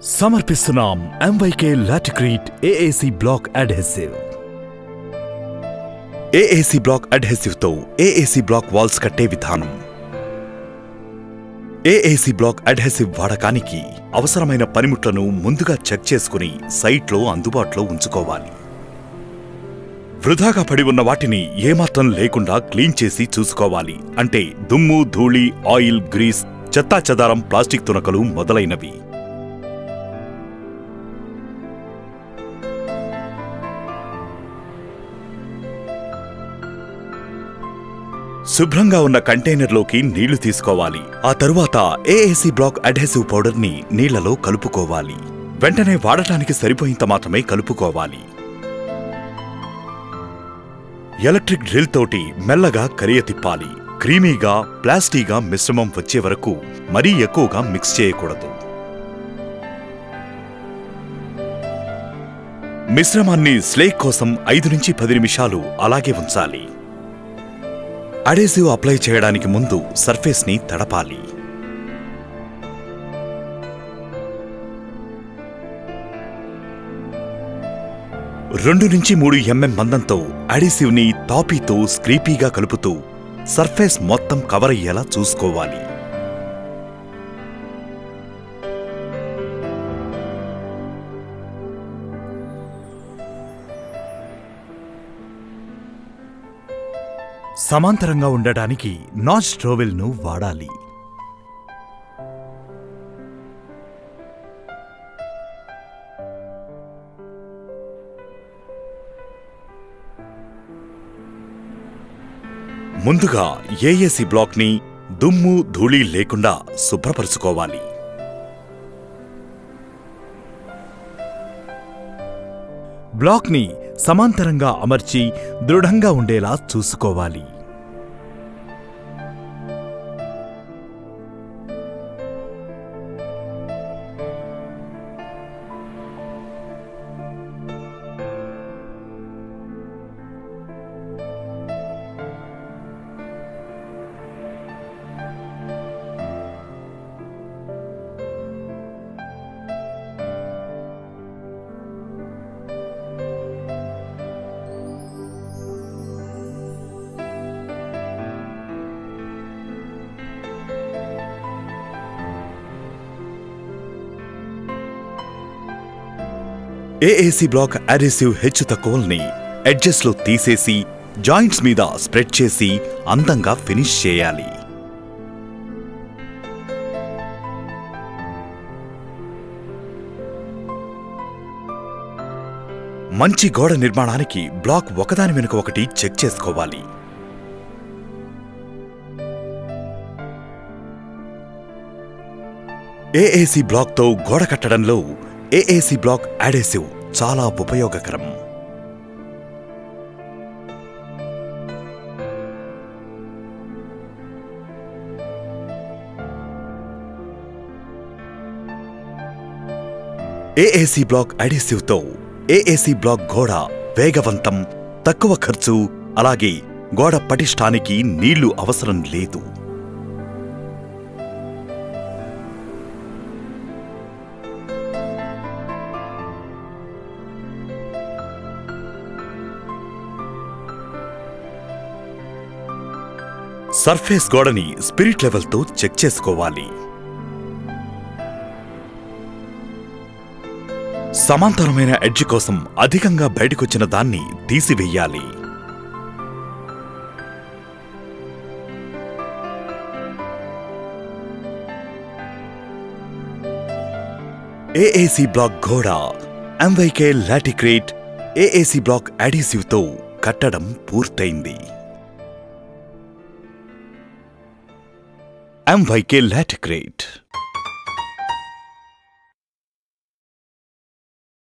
సమర్పిస్తున్నాం MYK Laticrete AAC block adhesive. AAC block adhesive తో AAC block walls కట్టే విధానం. AAC block adhesive వాడకానికి అవసరమైన పనిముట్లను ముందుగా చెక్ చేసుకుని సైట్లో అందుబాటులో ఉంచుకోవాలి. వృధాగా పడి ఉన్న వాటిని ఏమాత్రం లేకుండా క్లీన్ చేసి చూసుకోవాలి. అంటే దుమ్ము, ధూళి, ఆయిల్, గ్రీస్, చెత్తాచెదారం, ప్లాస్టిక్ తునకలు మొదలైనవి. శుభ్రంగా ఉన్న కంటైనర్లోకి నీళ్లు తీసుకోవాలి. ఆ తరువాత AAC బ్లాక్ అడ్హెసివ్ పౌడర్ని నీళ్లలో కలుపుకోవాలి. వెంటనే వాడటానికి సరిపోయేంత మాత్రమే కలుపుకోవాలి. ఎలక్ట్రిక్ డ్రిల్ తోటి మెల్లగా కరియ తిప్పాలి. క్రీమీగా, ప్లాస్టీగా మిశ్రమం వచ్చే వరకు మరీ ఎక్కువగా మిక్స్ చేయకూడదు. మిశ్రమాన్ని స్లేక్ కోసం 5 నుంచి 10 నిమిషాలు అలాగే ఉంచాలి. అడెసివ్ అప్లై చేయడానికి ముందు సర్ఫేస్ ని తడపాలి. రెండు నుంచి 3 mm మందంతో అడెసివ్ ని తాపీతో స్క్రీపీగా కలుపుతూ సర్ఫేస్ మొత్తం కవర్ అయ్యేలా చూసుకోవాలి. సమాంతరంగా ఉండడానికి నాచ్ ట్రోవెల్ ను వాడాలి. ముందుగా AAC బ్లాక్ ని దుమ్ము, ధూళి లేకుండా శుభ్రపరుచుకోవాలి. బ్లాక్ ని సమాంతరంగా అమర్చి దృఢంగా ఉండేలా చూసుకోవాలి. AAC బ్లాక్ అడెసివ్ హెచ్చు తక్కువల్ని ఎడ్జెస్ లో తీసేసి జాయింట్స్ మీద స్ప్రెడ్ చేసి అందంగా ఫినిష్ చేయాలి. మంచి గోడ నిర్మాణానికి బ్లాక్ ఒకదాని వెనుక ఒకటి చెక్ చేసుకోవాలి. AAC బ్లాక్ తో గోడ కట్టడంలో AAC బ్లాక్ అడెసివ్ చాలా ఉపయోగకరం. AAC బ్లాక్ అడెసివ్ తో AAC బ్లాక్ గోడ వేగవంతం, తక్కువ ఖర్చు, అలాగే గోడ పటిష్టానికి నీళ్లు అవసరం లేదు. సర్ఫేస్ గోడని స్పిరిట్ లెవెల్తో చెక్ చేసుకోవాలి. సమాంతరమైన ఎడ్జ్ కోసం అధికంగా బయటకొచ్చిన దాన్ని తీసివేయాలి. AAC బ్లాక్ గోడ MYK Laticrete AAC black adhesive తో కట్టడం పూర్తయింది. MYK లాటిక్రీట్.